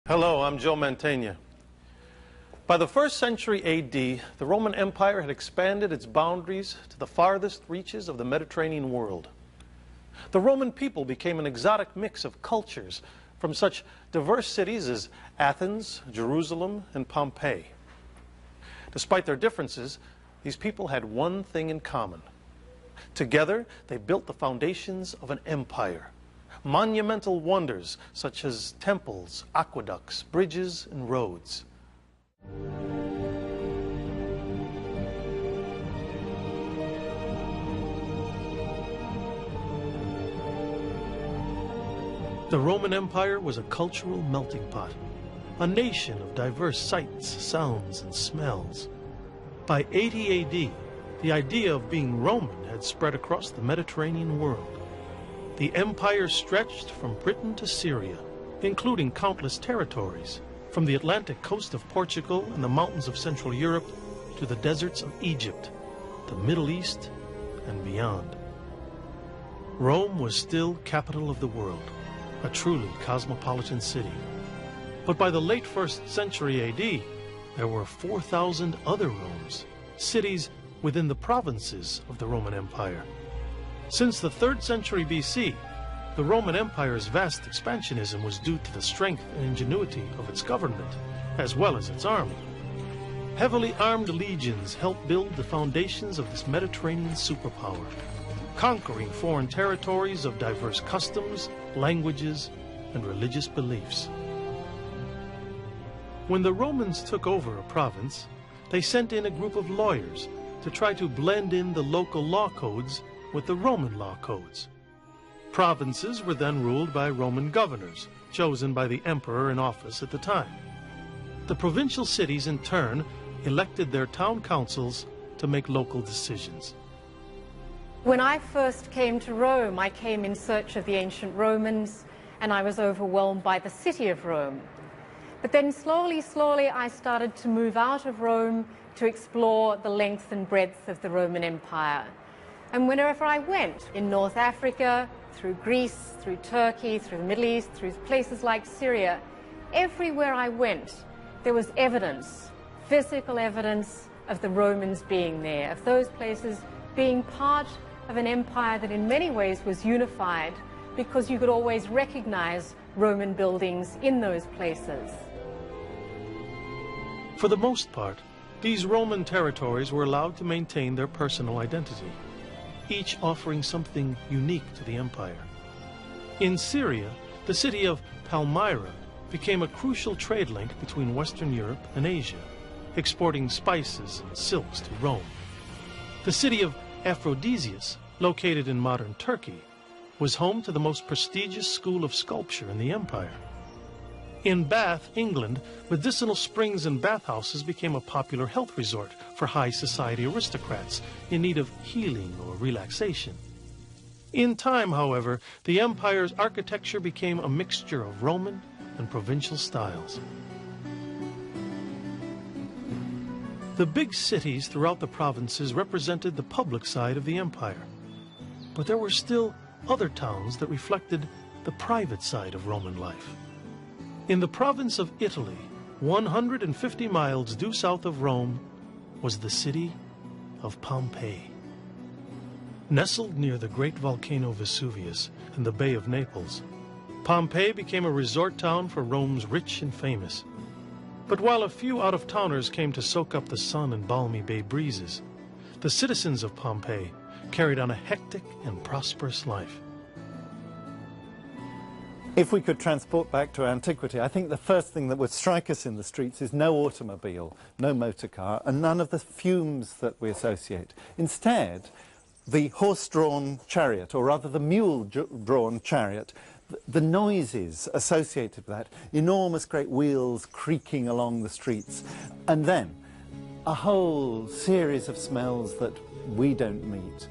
Hello, I'm Joe Mantegna. By the 1st century A.D., the Roman Empire had expanded its boundaries to the farthest reaches of the Mediterranean world. The Roman people became an exotic mix of cultures from such diverse cities as Athens, Jerusalem, and Pompeii. Despite their differences, these people had one thing in common. Together, they built the foundations of an empire. Monumental wonders such as temples, aqueducts, bridges, and roads. The Roman Empire was a cultural melting pot, a nation of diverse sights, sounds, and smells. By 80 AD, the idea of being Roman had spread across the Mediterranean world. The empire stretched from Britain to Syria, including countless territories, from the Atlantic coast of Portugal and the mountains of Central Europe to the deserts of Egypt, the Middle East, and beyond. Rome was still capital of the world, a truly cosmopolitan city. But by the late 1st century AD, there were 4,000 other Romes, cities within the provinces of the Roman Empire. Since the 3rd century B.C., the Roman Empire's vast expansionism was due to the strength and ingenuity of its government, as well as its army. Heavily armed legions helped build the foundations of this Mediterranean superpower, conquering foreign territories of diverse customs, languages, and religious beliefs. When the Romans took over a province, they sent in a group of lawyers to try to blend in the local law codes with the Roman law codes. Provinces were then ruled by Roman governors, chosen by the emperor in office at the time. The provincial cities, in turn, elected their town councils to make local decisions. When I first came to Rome, I came in search of the ancient Romans, and I was overwhelmed by the city of Rome. But then slowly, I started to move out of Rome to explore the length and breadth of the Roman Empire. And wherever I went, in North Africa, through Greece, through Turkey, through the Middle East, through places like Syria, everywhere I went, there was evidence, physical evidence of the Romans being there, of those places being part of an empire that in many ways was unified, because you could always recognize Roman buildings in those places. For the most part, these Roman territories were allowed to maintain their personal identity, each offering something unique to the empire. In Syria, the city of Palmyra became a crucial trade link between Western Europe and Asia, exporting spices and silks to Rome. The city of Aphrodisias, located in modern Turkey, was home to the most prestigious school of sculpture in the empire. In Bath, England, medicinal springs and bathhouses became a popular health resort for high society aristocrats in need of healing or relaxation. In time, however, the empire's architecture became a mixture of Roman and provincial styles. The big cities throughout the provinces represented the public side of the empire, but there were still other towns that reflected the private side of Roman life. In the province of Italy, 150 miles due south of Rome, was the city of Pompeii. Nestled near the great volcano Vesuvius in the Bay of Naples, Pompeii became a resort town for Rome's rich and famous. But while a few out-of-towners came to soak up the sun and balmy bay breezes, the citizens of Pompeii carried on a hectic and prosperous life. If we could transport back to antiquity, I think the first thing that would strike us in the streets is no automobile, no motor car, and none of the fumes that we associate. Instead, the horse-drawn chariot, or rather the mule-drawn chariot, the noises associated with that, enormous great wheels creaking along the streets, and then a whole series of smells that we don't meet.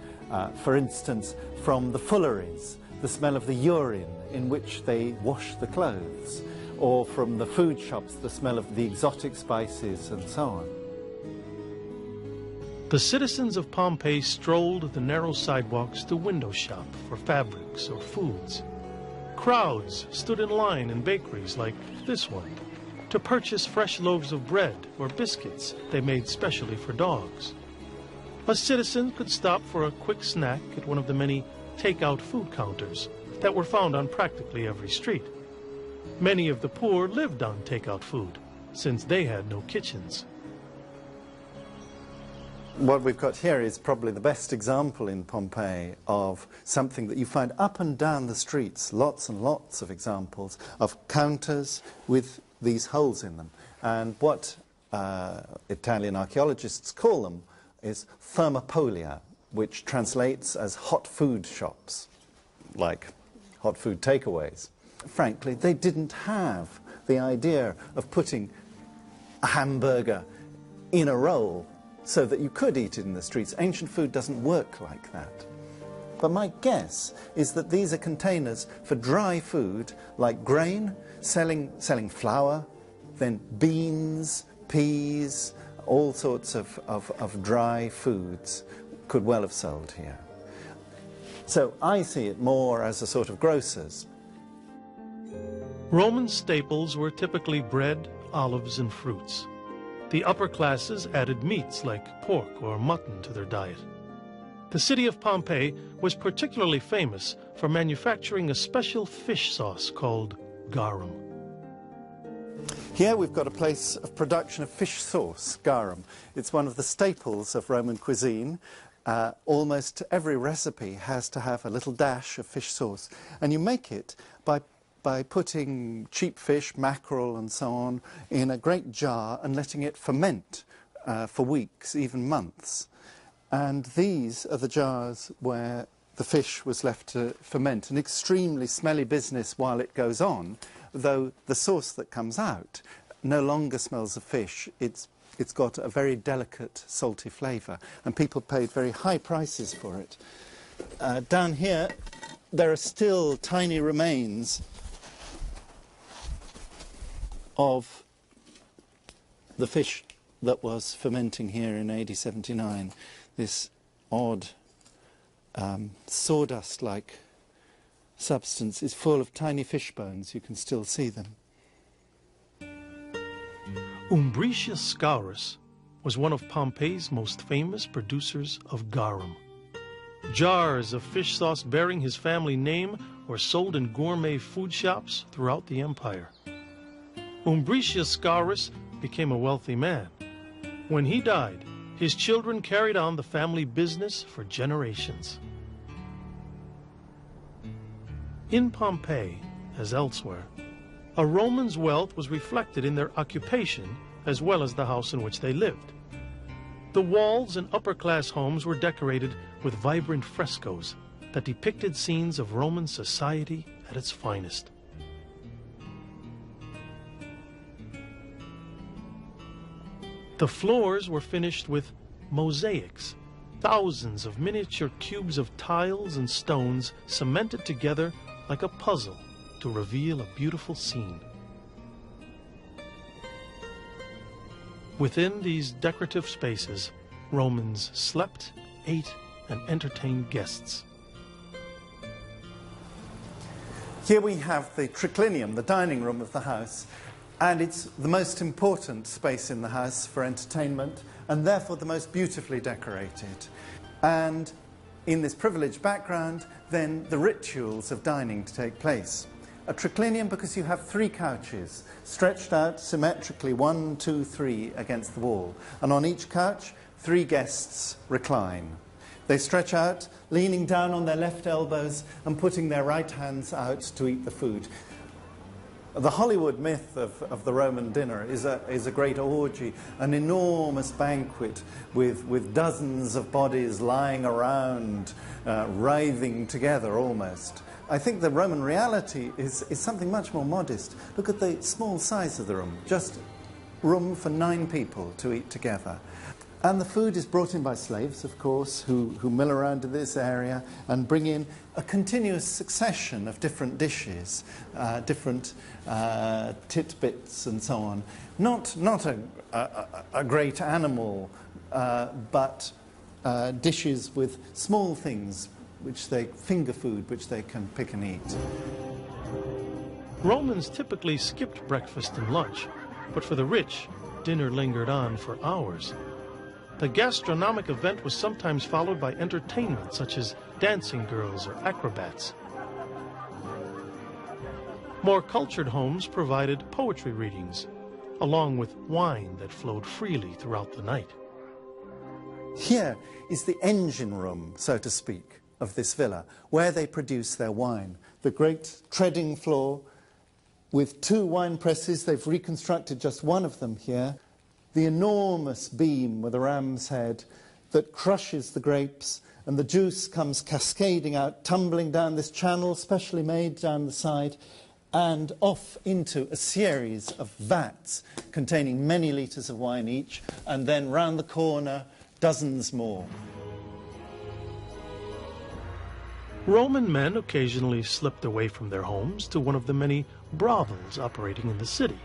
For instance, from the fulleries, the smell of the urine in which they wash the clothes, or from the food shops, the smell of the exotic spices and so on. The citizens of Pompeii strolled the narrow sidewalks to window shop for fabrics or foods. Crowds stood in line in bakeries like this one to purchase fresh loaves of bread or biscuits they made specially for dogs. A citizen could stop for a quick snack at one of the many take-out food counters that were found on practically every street. Many of the poor lived on take-out food, since they had no kitchens. What we've got here is probably the best example in Pompeii of something that you find up and down the streets, lots and lots of examples of counters with these holes in them. And what Italian archaeologists call them is thermopolia, which translates as hot food shops, like hot food takeaways. Frankly, they didn't have the idea of putting a hamburger in a roll so that you could eat it in the streets. Ancient food doesn't work like that. But my guess is that these are containers for dry food, like grain, selling flour, then beans, peas, all sorts of dry foods could well have sold here. So I see it more as a sort of grocer's. Roman staples were typically bread, olives, and fruits. The upper classes added meats like pork or mutton to their diet. The city of Pompeii was particularly famous for manufacturing a special fish sauce called garum. Here we've got a place of production of fish sauce, garum. It's one of the staples of Roman cuisine. Almost every recipe has to have a little dash of fish sauce. And you make it by putting cheap fish, mackerel and so on, in a great jar and letting it ferment for weeks, even months. And these are the jars where the fish was left to ferment. An extremely smelly business while it goes on, though the sauce that comes out no longer smells of fish. It's got a very delicate, salty flavour, and people paid very high prices for it. Down here, there are still tiny remains of the fish that was fermenting here in AD 79. This odd sawdust-like substance is full of tiny fish bones. You can still see them. Umbricius Scaurus was one of Pompeii's most famous producers of garum. Jars of fish sauce bearing his family name were sold in gourmet food shops throughout the empire. Umbricius Scaurus became a wealthy man. When he died, his children carried on the family business for generations. In Pompeii, as elsewhere, a Roman's wealth was reflected in their occupation as well as the house in which they lived. The walls in upper-class homes were decorated with vibrant frescoes that depicted scenes of Roman society at its finest. The floors were finished with mosaics, thousands of miniature cubes of tiles and stones cemented together like a puzzle to reveal a beautiful scene. Within these decorative spaces, Romans slept, ate, and entertained guests. Here we have the triclinium, the dining room of the house, and it's the most important space in the house for entertainment, and therefore the most beautifully decorated. And in this privileged background, then the rituals of dining to take place. A triclinium because you have 3 couches stretched out symmetrically, 1, 2, 3 against the wall. And on each couch, 3 guests recline. They stretch out, leaning down on their left elbows and putting their right hands out to eat the food. The Hollywood myth of the Roman dinner is a great orgy, an enormous banquet with dozens of bodies lying around, writhing together almost. I think the Roman reality is something much more modest. Look at the small size of the room, just room for 9 people to eat together. And the food is brought in by slaves, of course, who mill around in this area and bring in a continuous succession of different dishes, different titbits and so on. Not a great animal, but dishes with small things, finger food, which they can pick and eat. Romans typically skipped breakfast and lunch, but for the rich, dinner lingered on for hours. The gastronomic event was sometimes followed by entertainment such as dancing girls or acrobats. More cultured homes provided poetry readings, along with wine that flowed freely throughout the night. Here is the engine room, so to speak, of this villa, where they produce their wine. The great treading floor with 2 wine presses. They've reconstructed just one of them here. The enormous beam with a ram's head that crushes the grapes, and the juice comes cascading out, tumbling down this channel specially made down the side, and off into a series of vats containing many litres of wine each, and then round the corner, dozens more. Roman men occasionally slipped away from their homes to one of the many brothels operating in the city.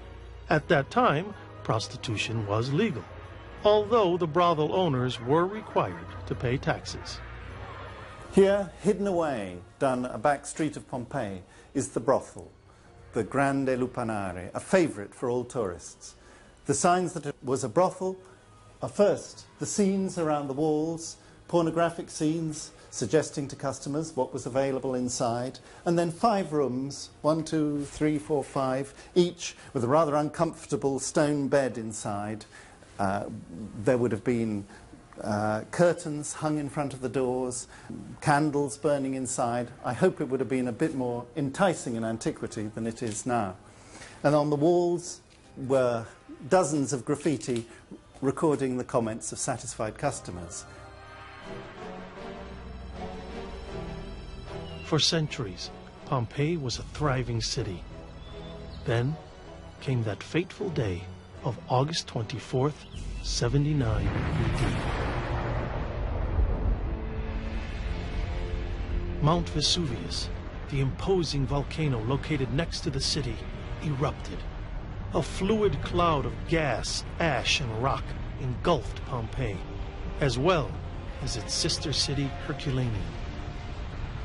At that time, prostitution was legal, although the brothel owners were required to pay taxes. Here, hidden away down a back street of Pompeii, is the brothel, the Grande Lupanare, a favourite for all tourists. The signs that it was a brothel are first the scenes around the walls, pornographic scenes suggesting to customers what was available inside, and then 5 rooms, 1, 2, 3, 4, 5, each with a rather uncomfortable stone bed inside. There would have been curtains hung in front of the doors, candles burning inside. I hope it would have been a bit more enticing in antiquity than it is now. And on the walls were dozens of graffiti recording the comments of satisfied customers. For centuries, Pompeii was a thriving city. Then came that fateful day of August 24th, 79 AD. Mount Vesuvius, the imposing volcano located next to the city, erupted. A fluid cloud of gas, ash, and rock engulfed Pompeii, as well as its sister city, Herculaneum.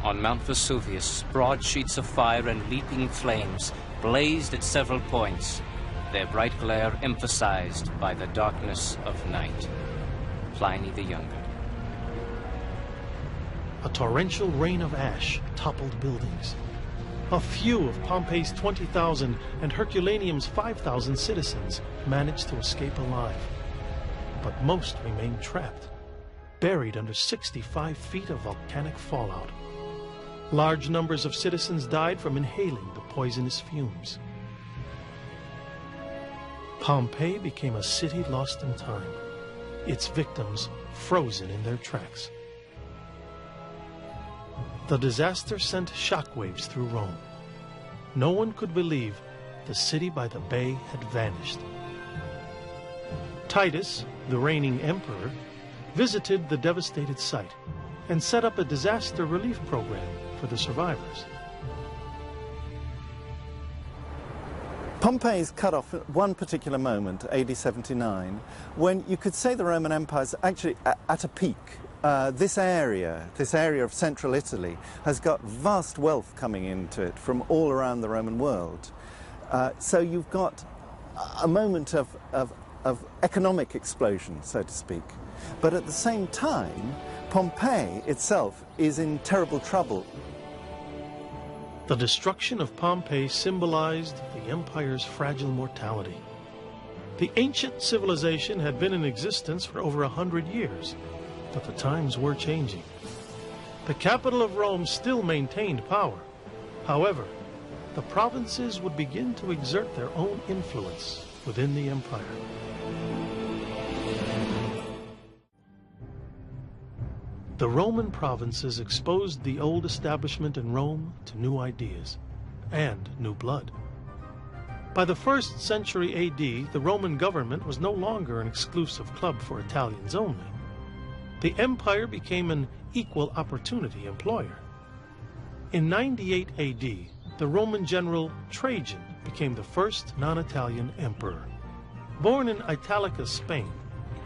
On Mount Vesuvius, broad sheets of fire and leaping flames blazed at several points, their bright glare emphasized by the darkness of night. Pliny the Younger. A torrential rain of ash toppled buildings. A few of Pompeii's 20,000 and Herculaneum's 5,000 citizens managed to escape alive, but most remained trapped, buried under 65 feet of volcanic fallout. Large numbers of citizens died from inhaling the poisonous fumes. Pompeii became a city lost in time, its victims frozen in their tracks. The disaster sent shockwaves through Rome. No one could believe the city by the bay had vanished. Titus, the reigning emperor, visited the devastated site and set up a disaster relief program for the survivors. Pompeii is cut off at one particular moment, AD 79, when you could say the Roman Empire is actually at a peak. This area of central Italy has got vast wealth coming into it from all around the Roman world. So you've got a moment of economic explosion, so to speak. But at the same time, Pompeii itself is in terrible trouble. The destruction of Pompeii symbolized the empire's fragile mortality. The ancient civilization had been in existence for over 100 years, but the times were changing. The capital of Rome still maintained power. However, the provinces would begin to exert their own influence within the empire. The Roman provinces exposed the old establishment in Rome to new ideas and new blood. By the 1st century AD, the Roman government was no longer an exclusive club for Italians only. The empire became an equal opportunity employer. In 98 AD, the Roman general Trajan became the first non-Italian emperor. Born in Italica, Spain,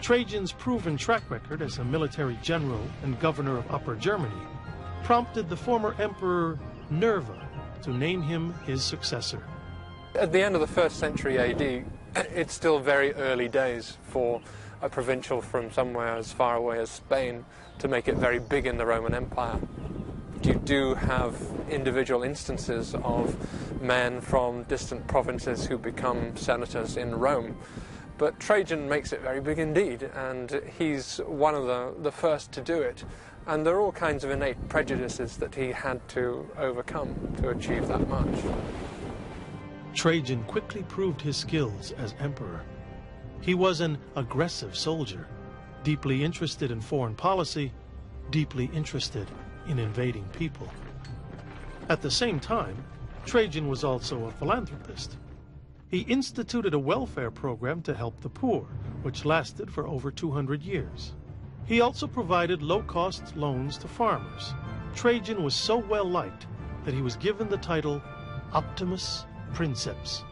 Trajan's proven track record as a military general and governor of Upper Germany prompted the former emperor Nerva to name him his successor. At the end of the 1st century AD, it's still very early days for a provincial from somewhere as far away as Spain to make it very big in the Roman Empire. You do have individual instances of men from distant provinces who become senators in Rome, but Trajan makes it very big indeed, and he's one of the first to do it. And there are all kinds of innate prejudices that he had to overcome to achieve that much. Trajan quickly proved his skills as emperor. He was an aggressive soldier, deeply interested in foreign policy, deeply interested in invading people. At the same time, Trajan was also a philanthropist. He instituted a welfare program to help the poor, which lasted for over 200 years. He also provided low-cost loans to farmers. Trajan was so well-liked that he was given the title Optimus Princeps,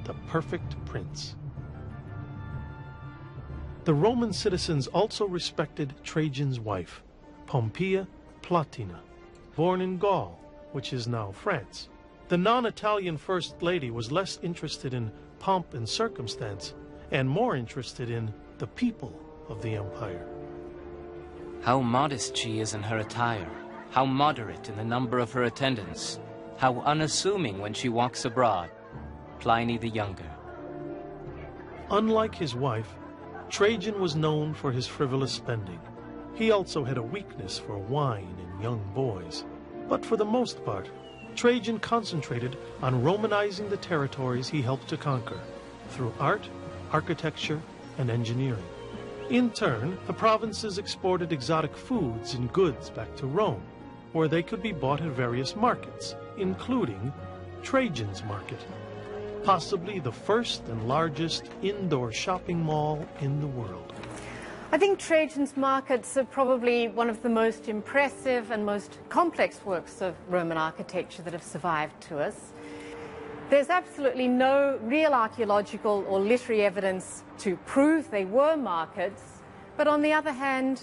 the perfect prince. The Roman citizens also respected Trajan's wife, Pompeia Plotina, born in Gaul, which is now France. The non-Italian First Lady was less interested in pomp and circumstance and more interested in the people of the empire. How modest she is in her attire, how moderate in the number of her attendants, how unassuming when she walks abroad. Pliny the Younger. Unlike his wife, Trajan was known for his frivolous spending. He also had a weakness for wine and young boys. But for the most part, Trajan concentrated on Romanizing the territories he helped to conquer through art, architecture, and engineering. In turn, the provinces exported exotic foods and goods back to Rome, where they could be bought at various markets, including Trajan's Market, possibly the first and largest indoor shopping mall in the world. I think Trajan's markets are probably one of the most impressive and most complex works of Roman architecture that have survived to us. There's absolutely no real archaeological or literary evidence to prove they were markets, but on the other hand,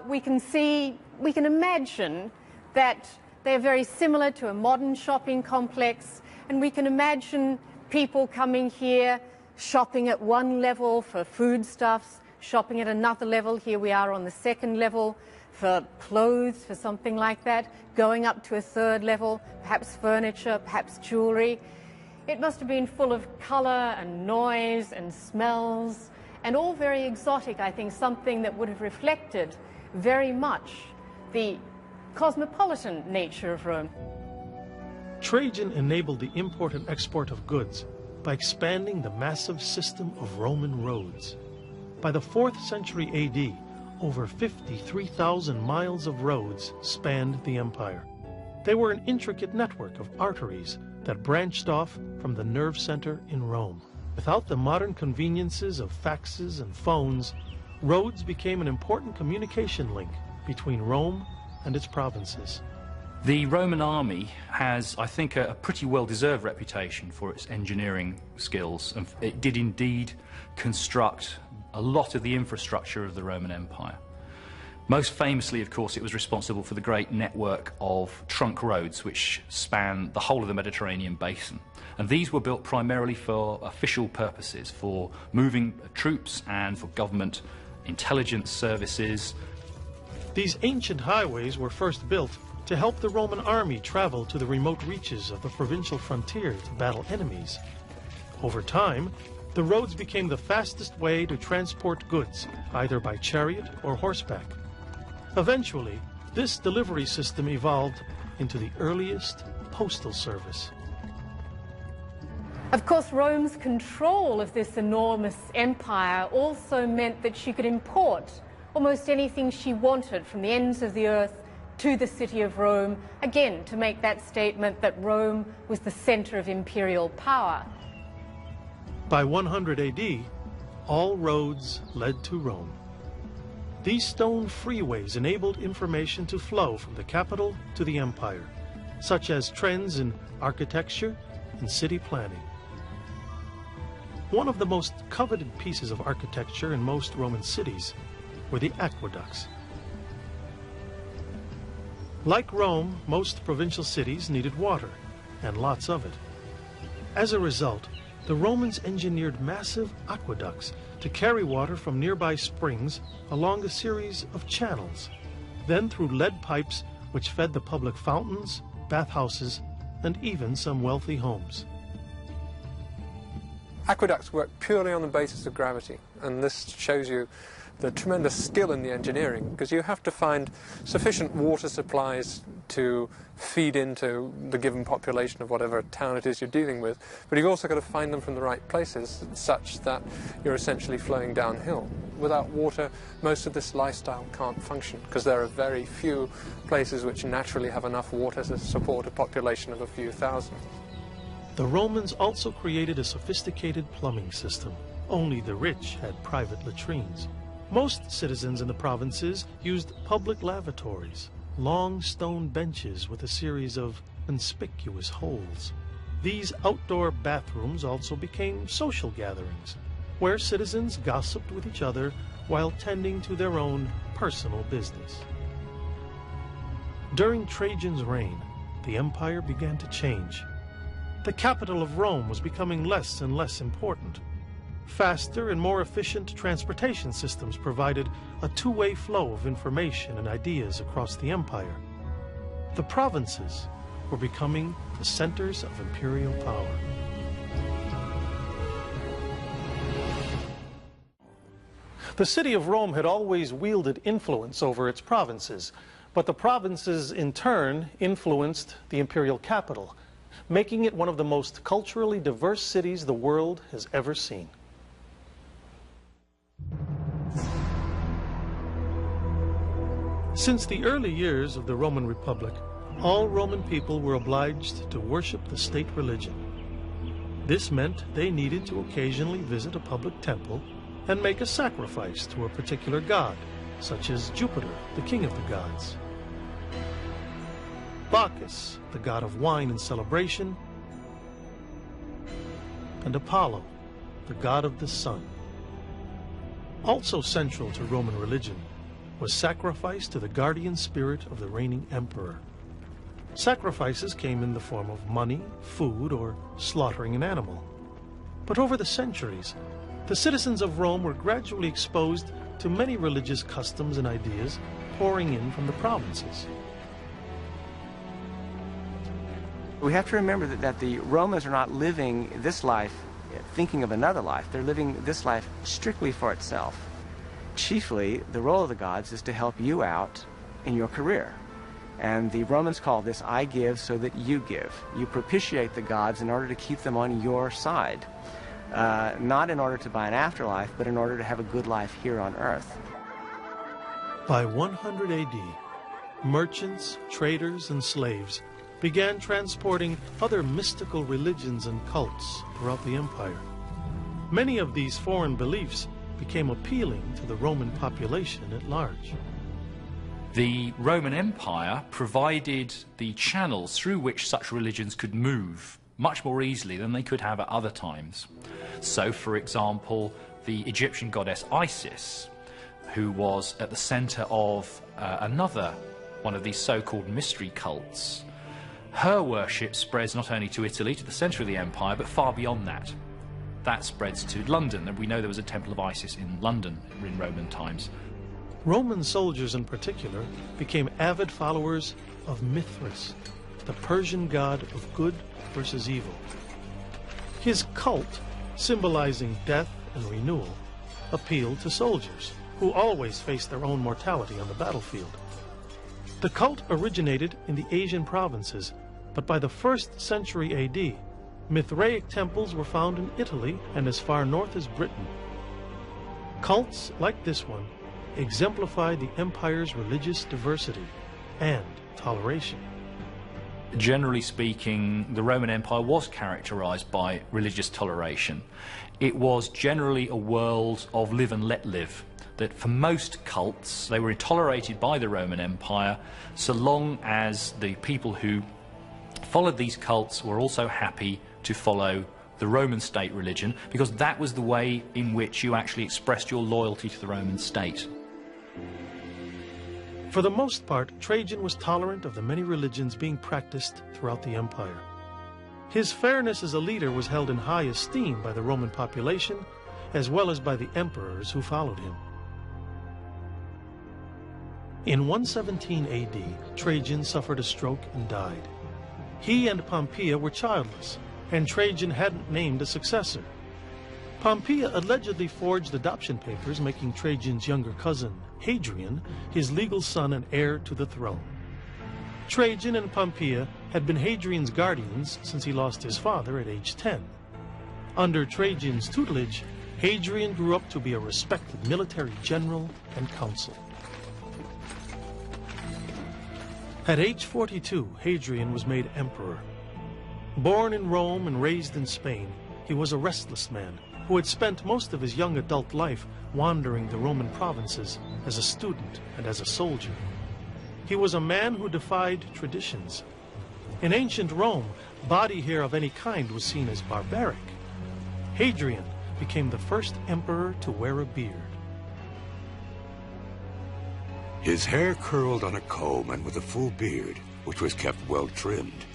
we can imagine that they're very similar to a modern shopping complex, and we can imagine people coming here, shopping at one level for foodstuffs, shopping at another level, here we are on the second level, for clothes, for something like that, going up to a third level, perhaps furniture, perhaps jewelry. It must have been full of color and noise and smells, and all very exotic, I think, something that would have reflected very much the cosmopolitan nature of Rome. Trajan enabled the import and export of goods by expanding the massive system of Roman roads. By the 4th century AD, over 53,000 miles of roads spanned the empire. They were an intricate network of arteries that branched off from the nerve center in Rome. Without the modern conveniences of faxes and phones, roads became an important communication link between Rome and its provinces. The Roman army has, I think, a pretty well-deserved reputation for its engineering skills, and it did indeed construct a lot of the infrastructure of the Roman Empire. Most famously, of course, it was responsible for the great network of trunk roads which span the whole of the Mediterranean basin. And these were built primarily for official purposes, for moving troops and for government intelligence services. These ancient highways were first built to help the Roman army travel to the remote reaches of the provincial frontier to battle enemies. Over time, the roads became the fastest way to transport goods, either by chariot or horseback. Eventually, this delivery system evolved into the earliest postal service. Of course, Rome's control of this enormous empire also meant that she could import almost anything she wanted from the ends of the earth to the city of Rome, again, to make that statement that Rome was the center of imperial power. By 100 AD, all roads led to Rome. These stone freeways enabled information to flow from the capital to the empire, such as trends in architecture and city planning. One of the most coveted pieces of architecture in most Roman cities were the aqueducts. Like Rome, most provincial cities needed water, and lots of it. As a result, the Romans engineered massive aqueducts to carry water from nearby springs along a series of channels, then through lead pipes which fed the public fountains, bathhouses, and even some wealthy homes. Aqueducts work purely on the basis of gravity, and this shows you the tremendous skill in the engineering, because you have to find sufficient water supplies to feed into the given population of whatever town it is you're dealing with, but you've also got to find them from the right places such that you're essentially flowing downhill. Without water, most of this lifestyle can't function, because there are very few places which naturally have enough water to support a population of a few thousand. The Romans also created a sophisticated plumbing system. Only the rich had private latrines. Most citizens in the provinces used public lavatories, long stone benches with a series of conspicuous holes. These outdoor bathrooms also became social gatherings, where citizens gossiped with each other while tending to their own personal business. During Trajan's reign, the empire began to change. The capital of Rome was becoming less and less important. Faster and more efficient transportation systems provided a two-way flow of information and ideas across the empire. The provinces were becoming the centers of imperial power. The city of Rome had always wielded influence over its provinces, but the provinces in turn influenced the imperial capital, making it one of the most culturally diverse cities the world has ever seen. Since the early years of the Roman Republic, all Roman people were obliged to worship the state religion. This meant they needed to occasionally visit a public temple and make a sacrifice to a particular god, such as Jupiter, the king of the gods, Bacchus, the god of wine and celebration, and Apollo, the god of the sun. Also central to Roman religion was sacrifice to the guardian spirit of the reigning emperor. Sacrifices came in the form of money, food, or slaughtering an animal. But over the centuries, the citizens of Rome were gradually exposed to many religious customs and ideas pouring in from the provinces. We have to remember that the Romans are not living this life thinking of another life. They're living this life strictly for itself. Chiefly, the role of the gods is to help you out in your career. And the Romans call this I give so that you give. You propitiate the gods in order to keep them on your side. Not in order to buy an afterlife, but in order to have a good life here on earth. By 100 AD, merchants, traders, and slaves began transporting other mystical religions and cults throughout the empire. Many of these foreign beliefs became appealing to the Roman population at large. The Roman Empire provided the channels through which such religions could move much more easily than they could have at other times. So, for example, the Egyptian goddess Isis, who was at the center of another one of these so-called mystery cults, her worship spreads not only to Italy, to the center of the empire, but far beyond that. That spreads to London, and we know there was a temple of Isis in London in Roman times. Roman soldiers in particular became avid followers of Mithras, the Persian god of good versus evil. His cult, symbolizing death and renewal, appealed to soldiers, who always faced their own mortality on the battlefield. The cult originated in the Asian provinces, but by the 1st century AD, Mithraic temples were found in Italy and as far north as Britain. Cults like this one exemplify the empire's religious diversity and toleration. Generally speaking, the Roman Empire was characterized by religious toleration. It was generally a world of live and let live, that for most cults, they were tolerated by the Roman Empire so long as the people who followed these cults were also happy to follow the Roman state religion, because that was the way in which you actually expressed your loyalty to the Roman state. For the most part, Trajan was tolerant of the many religions being practiced throughout the empire. His fairness as a leader was held in high esteem by the Roman population, as well as by the emperors who followed him. In 117 AD, Trajan suffered a stroke and died. He and Pompeia were childless, and Trajan hadn't named a successor. Pompeia allegedly forged adoption papers, making Trajan's younger cousin, Hadrian, his legal son and heir to the throne. Trajan and Pompeia had been Hadrian's guardians since he lost his father at age 10. Under Trajan's tutelage, Hadrian grew up to be a respected military general and consul. At age 42, Hadrian was made emperor. Born in Rome and raised in Spain, he was a restless man who had spent most of his young adult life wandering the Roman provinces as a student and as a soldier. He was a man who defied traditions. In ancient Rome, body hair of any kind was seen as barbaric. Hadrian became the first emperor to wear a beard. His hair curled on a comb and with a full beard, which was kept well trimmed.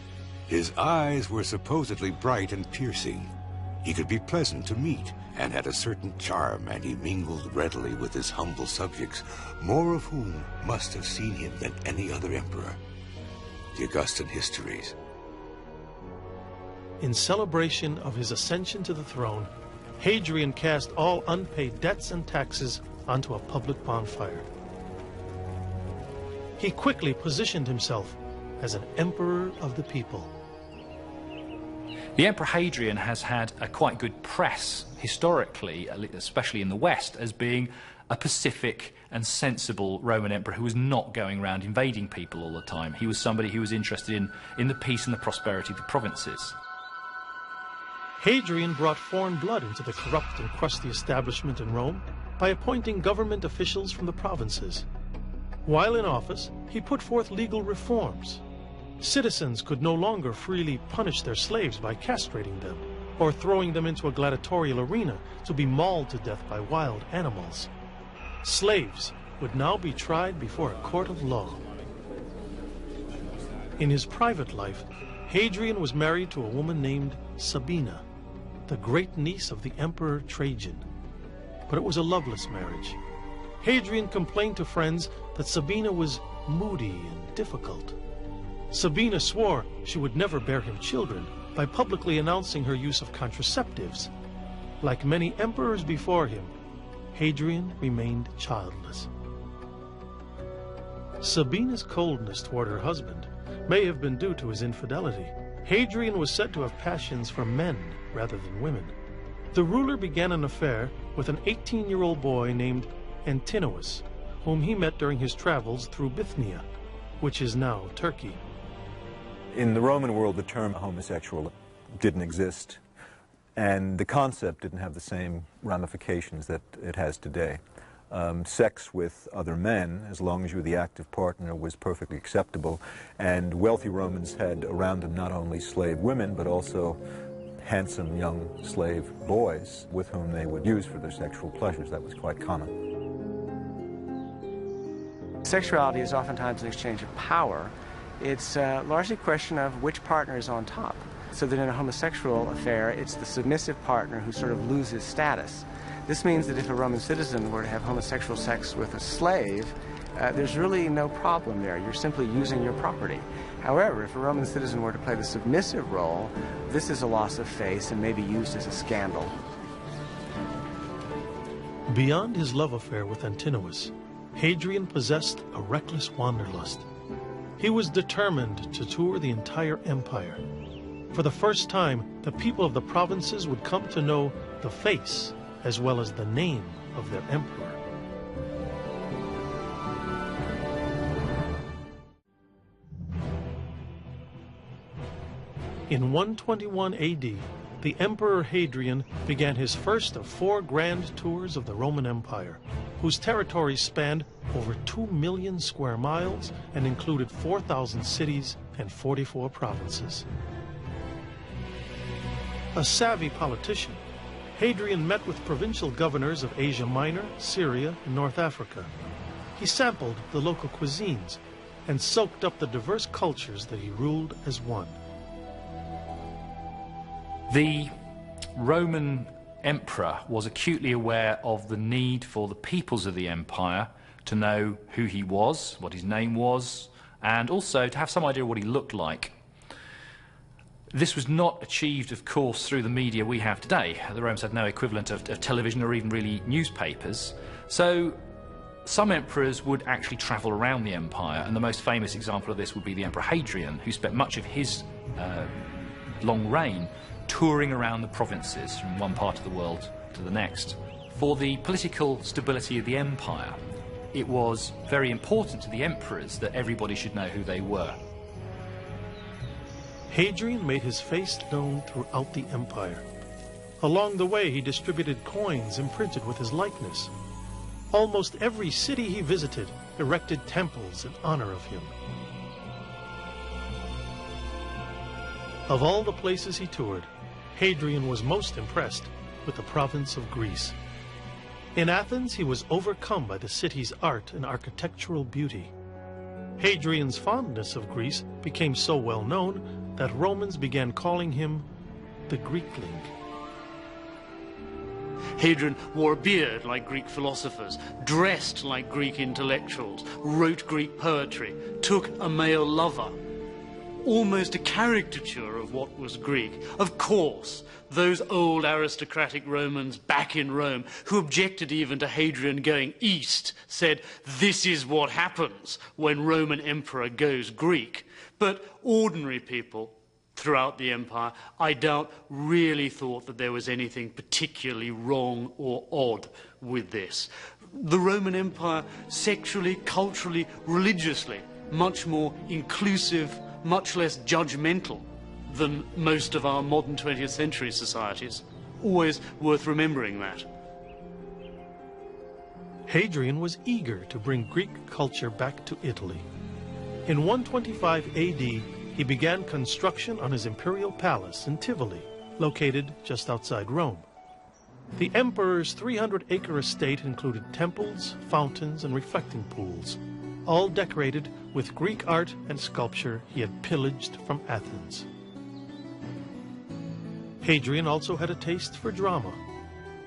His eyes were supposedly bright and piercing. He could be pleasant to meet and had a certain charm, and he mingled readily with his humble subjects, more of whom must have seen him than any other emperor. The Augustan Histories. In celebration of his ascension to the throne, Hadrian cast all unpaid debts and taxes onto a public bonfire. He quickly positioned himself as an emperor of the people. The Emperor Hadrian has had a quite good press, historically, especially in the West, as being a pacific and sensible Roman emperor who was not going around invading people all the time. He was somebody who was interested in the peace and the prosperity of the provinces. Hadrian brought foreign blood into the corrupt and crusty establishment in Rome by appointing government officials from the provinces. While in office, he put forth legal reforms. Citizens could no longer freely punish their slaves by castrating them or throwing them into a gladiatorial arena to be mauled to death by wild animals. Slaves would now be tried before a court of law. In his private life, Hadrian was married to a woman named Sabina, the great niece of the Emperor Trajan. But it was a loveless marriage. Hadrian complained to friends that Sabina was moody and difficult. Sabina swore she would never bear him children by publicly announcing her use of contraceptives. Like many emperors before him, Hadrian remained childless. Sabina's coldness toward her husband may have been due to his infidelity. Hadrian was said to have passions for men rather than women. The ruler began an affair with an 18-year-old boy named Antinous, whom he met during his travels through Bithynia, which is now Turkey. In the Roman world, the term homosexual didn't exist, and the concept didn't have the same ramifications that it has today. Sex with other men, as long as you were the active partner, was perfectly acceptable, and wealthy Romans had around them not only slave women, but also handsome young slave boys with whom they would use for their sexual pleasures. That was quite common. Sexuality is oftentimes an exchange of power. It's largely a question of which partner is on top. So that in a homosexual affair, it's the submissive partner who sort of loses status. This means that if a Roman citizen were to have homosexual sex with a slave, there's really no problem there. You're simply using your property. However, if a Roman citizen were to play the submissive role, this is a loss of face and may be used as a scandal. Beyond his love affair with Antinous, Hadrian possessed a reckless wanderlust. He was determined to tour the entire empire. For the first time, the people of the provinces would come to know the face as well as the name of their emperor. In 121 AD, the Emperor Hadrian began his first of 4 grand tours of the Roman Empire, whose territories spanned over 2 million square miles and included 4,000 cities and 44 provinces. A savvy politician, Hadrian met with provincial governors of Asia Minor, Syria, and North Africa. He sampled the local cuisines and soaked up the diverse cultures that he ruled as one. The Roman emperor was acutely aware of the need for the peoples of the empire to know who he was, what his name was, and also to have some idea of what he looked like. This was not achieved, of course, through the media we have today. The Romans had no equivalent of television or even really newspapers. So some emperors would actually travel around the empire, and the most famous example of this would be the Emperor Hadrian, who spent much of his long reign touring around the provinces from one part of the world to the next. For the political stability of the empire, it was very important to the emperors that everybody should know who they were. Hadrian made his face known throughout the empire. Along the way, he distributed coins imprinted with his likeness. Almost every city he visited erected temples in honor of him. Of all the places he toured, Hadrian was most impressed with the province of Greece. In Athens, he was overcome by the city's art and architectural beauty. Hadrian's fondness of Greece became so well known that Romans began calling him the Greekling. Hadrian wore a beard like Greek philosophers, dressed like Greek intellectuals, wrote Greek poetry, took a male lover. Almost a caricature of what was Greek. Of course, those old aristocratic Romans back in Rome, who objected even to Hadrian going east, said this is what happens when Roman emperor goes Greek. But ordinary people throughout the empire, I doubt, really thought that there was anything particularly wrong or odd with this. The Roman Empire, sexually, culturally, religiously, much more inclusive, much less judgmental than most of our modern 20th century societies. Always worth remembering that. Hadrian was eager to bring Greek culture back to Italy. In 125 AD, he began construction on his imperial palace in Tivoli, located just outside Rome. The emperor's 300-acre estate included temples, fountains, and reflecting pools, all decorated with Greek art and sculpture he had pillaged from Athens. Hadrian also had a taste for drama.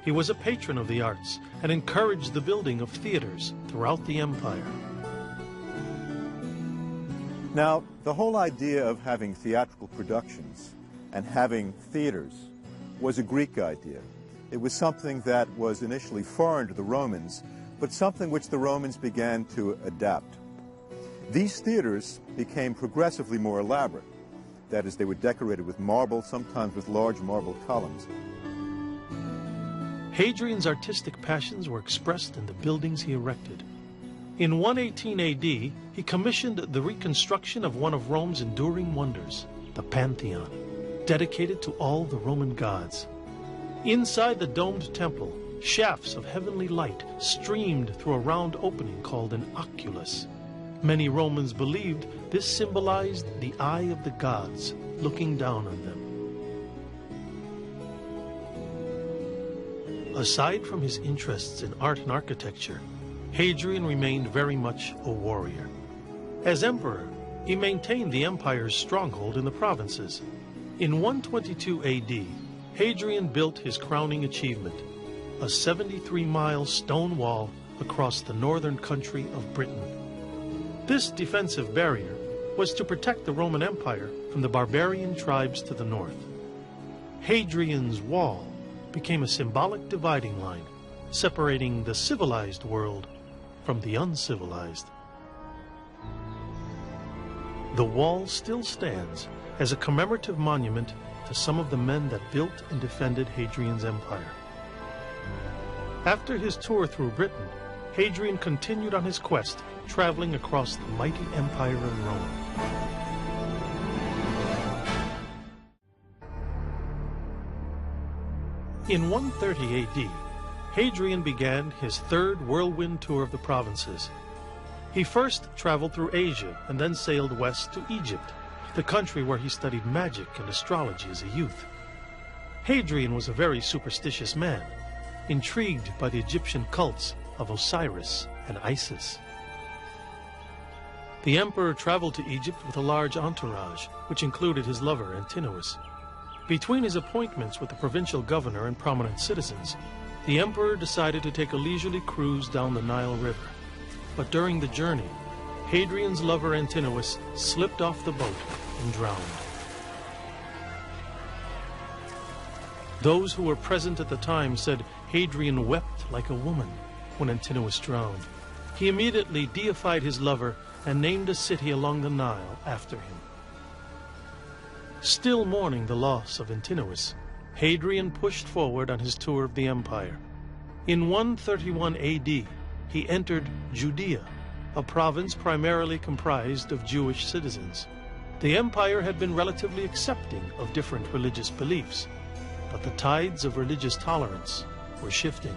He was a patron of the arts and encouraged the building of theaters throughout the empire. Now, the whole idea of having theatrical productions and having theaters was a Greek idea. It was something that was initially foreign to the Romans, but something which the Romans began to adapt. These theaters became progressively more elaborate. That is, they were decorated with marble, sometimes with large marble columns. Hadrian's artistic passions were expressed in the buildings he erected. In 118 AD, he commissioned the reconstruction of one of Rome's enduring wonders, the Pantheon, dedicated to all the Roman gods. Inside the domed temple, shafts of heavenly light streamed through a round opening called an oculus. Many Romans believed this symbolized the eye of the gods looking down on them. Aside from his interests in art and architecture, Hadrian remained very much a warrior. As emperor, he maintained the empire's stronghold in the provinces. In 122 AD, Hadrian built his crowning achievement, a 73-mile stone wall across the northern country of Britain. This defensive barrier was to protect the Roman Empire from the barbarian tribes to the north. Hadrian's wall became a symbolic dividing line, separating the civilized world from the uncivilized. The wall still stands as a commemorative monument to some of the men that built and defended Hadrian's empire. After his tour through Britain, Hadrian continued on his quest, traveling across the mighty empire of Rome. In 130 AD, Hadrian began his third whirlwind tour of the provinces. He first traveled through Asia and then sailed west to Egypt, the country where he studied magic and astrology as a youth. Hadrian was a very superstitious man, intrigued by the Egyptian cults of Osiris and Isis. The emperor traveled to Egypt with a large entourage, which included his lover Antinous. Between his appointments with the provincial governor and prominent citizens, the emperor decided to take a leisurely cruise down the Nile River. But during the journey, Hadrian's lover Antinous slipped off the boat and drowned. Those who were present at the time said Hadrian wept like a woman when Antinous drowned. He immediately deified his lover and named a city along the Nile after him. Still mourning the loss of Antinous, Hadrian pushed forward on his tour of the empire. In 131 AD, he entered Judea, a province primarily comprised of Jewish citizens. The empire had been relatively accepting of different religious beliefs, but the tides of religious tolerance were shifting.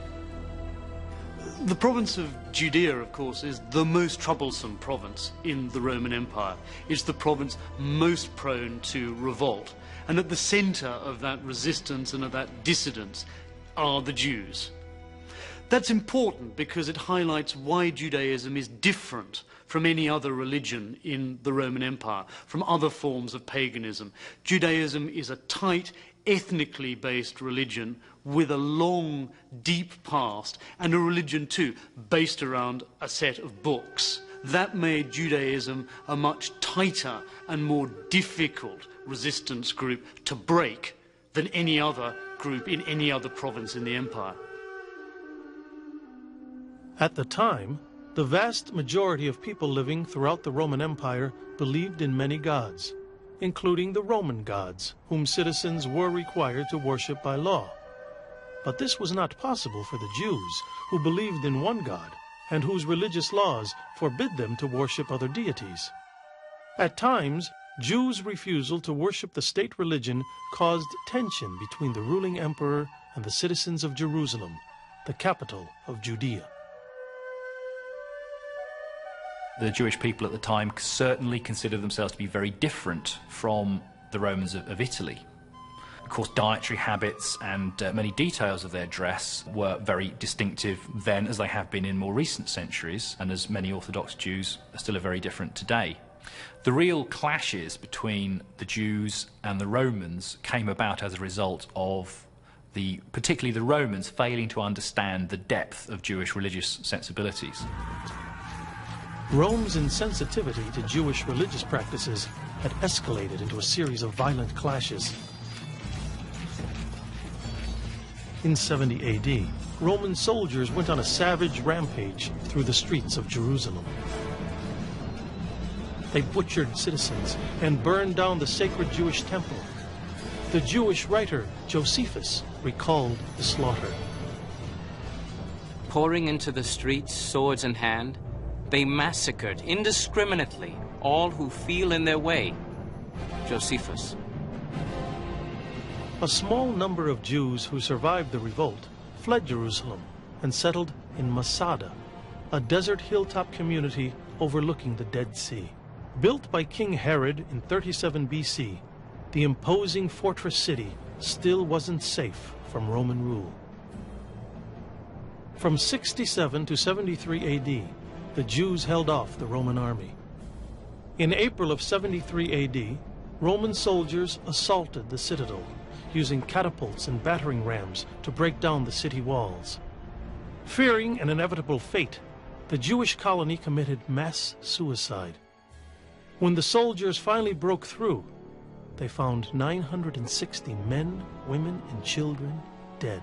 The province of Judea, of course, is the most troublesome province in the Roman Empire. It's the province most prone to revolt. And at the center of that resistance and of that dissidence are the Jews. That's important because it highlights why Judaism is different from any other religion in the Roman Empire, from other forms of paganism. Judaism is a tight, ethnically based religion with a long, deep past, and a religion too based around a set of books. That made Judaism a much tighter and more difficult resistance group to break than any other group in any other province in the empire. At the time, the vast majority of people living throughout the Roman Empire believed in many gods, including the Roman gods, whom citizens were required to worship by law. But this was not possible for the Jews, who believed in one God, and whose religious laws forbid them to worship other deities. At times, Jews' refusal to worship the state religion caused tension between the ruling emperor and the citizens of Jerusalem, the capital of Judea. The Jewish people at the time certainly considered themselves to be very different from the Romans of Italy. Of course, dietary habits and many details of their dress were very distinctive then, as they have been in more recent centuries, and as many Orthodox Jews are still very different today. The real clashes between the Jews and the Romans came about as a result of particularly the Romans failing to understand the depth of Jewish religious sensibilities. Rome's insensitivity to Jewish religious practices had escalated into a series of violent clashes. In 70 AD, Roman soldiers went on a savage rampage through the streets of Jerusalem. They butchered citizens and burned down the sacred Jewish temple. The Jewish writer Josephus recalled the slaughter. Pouring into the streets, swords in hand, they massacred indiscriminately all who feel in their way. Josephus. A small number of Jews who survived the revolt fled Jerusalem and settled in Masada, a desert hilltop community overlooking the Dead Sea. Built by King Herod in 37 BC, the imposing fortress city still wasn't safe from Roman rule. From 67 to 73 AD, the Jews held off the Roman army. In April of 73 AD, Roman soldiers assaulted the citadel, using catapults and battering rams to break down the city walls. Fearing an inevitable fate, the Jewish colony committed mass suicide. When the soldiers finally broke through, they found 960 men, women, and children dead.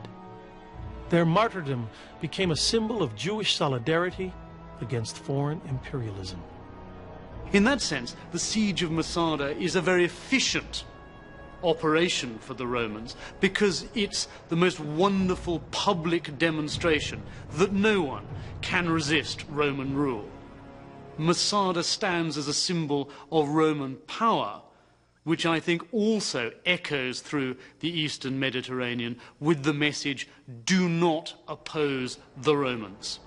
Their martyrdom became a symbol of Jewish solidarity against foreign imperialism. In that sense, the siege of Masada is a very efficient operation for the Romans because it's the most wonderful public demonstration that no one can resist Roman rule. Masada stands as a symbol of Roman power, which I think also echoes through the Eastern Mediterranean with the message, do not oppose the Romans.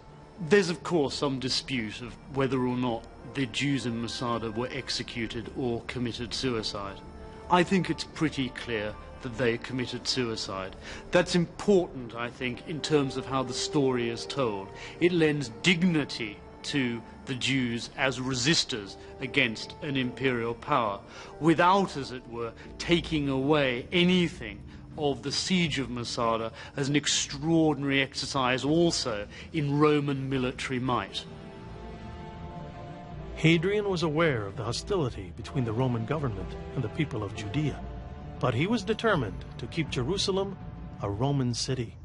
There's of course some dispute of whether or not the Jews in Masada were executed or committed suicide. I think it's pretty clear that they committed suicide. That's important, I think, in terms of how the story is told. It lends dignity to the Jews as resistors against an imperial power, without, as it were, taking away anything of the siege of Masada as an extraordinary exercise also in Roman military might. Hadrian was aware of the hostility between the Roman government and the people of Judea, but he was determined to keep Jerusalem a Roman city.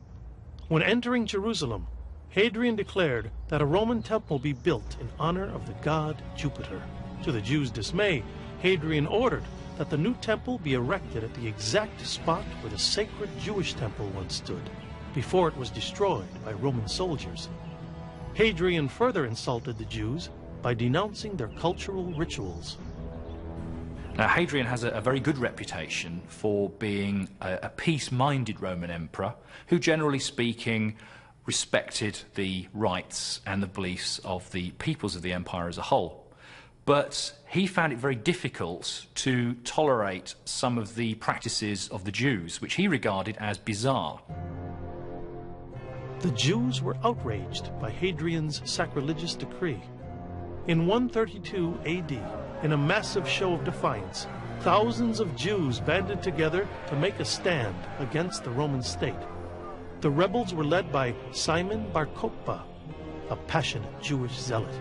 When entering Jerusalem, Hadrian declared that a Roman temple be built in honor of the god Jupiter. To the Jews' dismay, Hadrian ordered that the new temple be erected at the exact spot where the sacred Jewish temple once stood, before it was destroyed by Roman soldiers. Hadrian further insulted the Jews by denouncing their cultural rituals. Now, Hadrian has a very good reputation for being a peace-minded Roman emperor who, generally speaking, respected the rights and the beliefs of the peoples of the empire as a whole. But he found it very difficult to tolerate some of the practices of the Jews, which he regarded as bizarre. The Jews were outraged by Hadrian's sacrilegious decree. In 132 AD, in a massive show of defiance, thousands of Jews banded together to make a stand against the Roman state. The rebels were led by Simon Bar Kokhba, a passionate Jewish zealot.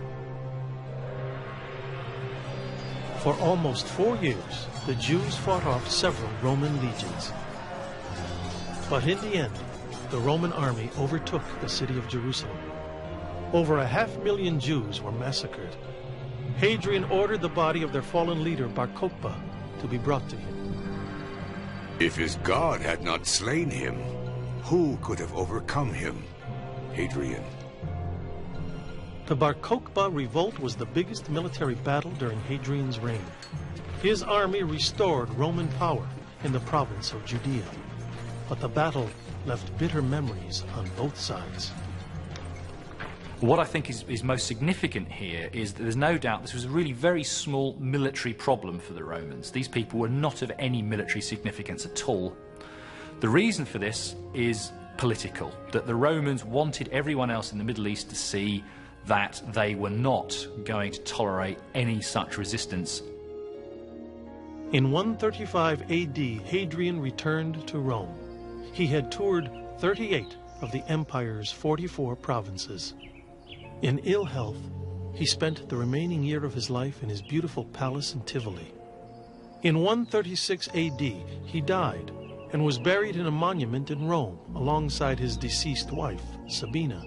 For almost 4 years, the Jews fought off several Roman legions. But in the end, the Roman army overtook the city of Jerusalem. Over 500,000 Jews were massacred. Hadrian ordered the body of their fallen leader Bar Kokhba to be brought to him. If his god had not slain him, who could have overcome him? Hadrian. The Bar Kokhba revolt was the biggest military battle during Hadrian's reign. His army restored Roman power in the province of Judea, but the battle left bitter memories on both sides. What I think is most significant here is that there's no doubt this was a really very small military problem for the Romans. These people were not of any military significance at all. The reason for this is political, that the Romans wanted everyone else in the Middle East to see that they were not going to tolerate any such resistance. In 135 AD, Hadrian returned to Rome. He had toured 38 of the empire's 44 provinces. In ill health, he spent the remaining year of his life in his beautiful palace in Tivoli. In 136 AD, he died and was buried in a monument in Rome alongside his deceased wife, Sabina.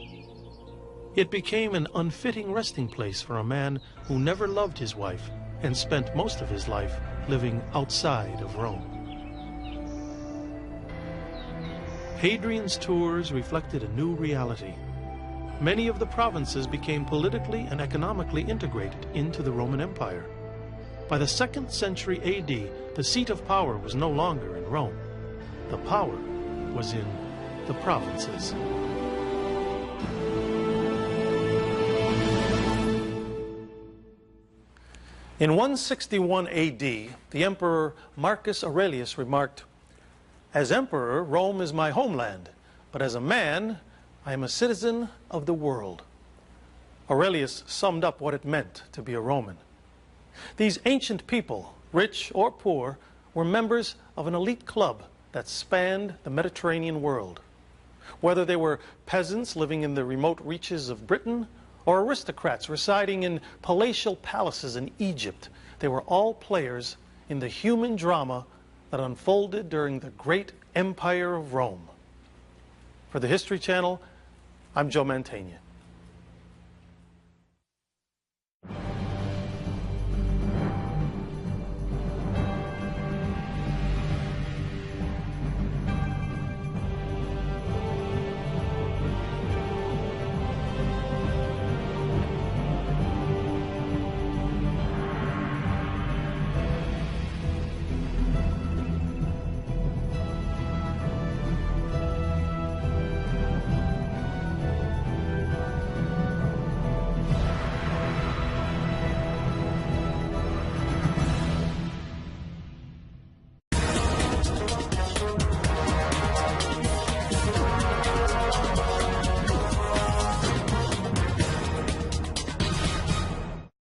It became an unfitting resting place for a man who never loved his wife and spent most of his life living outside of Rome. Hadrian's tours reflected a new reality. Many of the provinces became politically and economically integrated into the Roman Empire. By the 2nd century AD, the seat of power was no longer in Rome. The power was in the provinces. In 161 AD, the Emperor Marcus Aurelius remarked, "As emperor, Rome is my homeland, but as a man, I am a citizen of the world." Aurelius summed up what it meant to be a Roman. These ancient people, rich or poor, were members of an elite club that spanned the Mediterranean world. Whether they were peasants living in the remote reaches of Britain or aristocrats residing in palatial palaces in Egypt, they were all players in the human drama that unfolded during the great Empire of Rome. For the History Channel, I'm Joe Mantegna.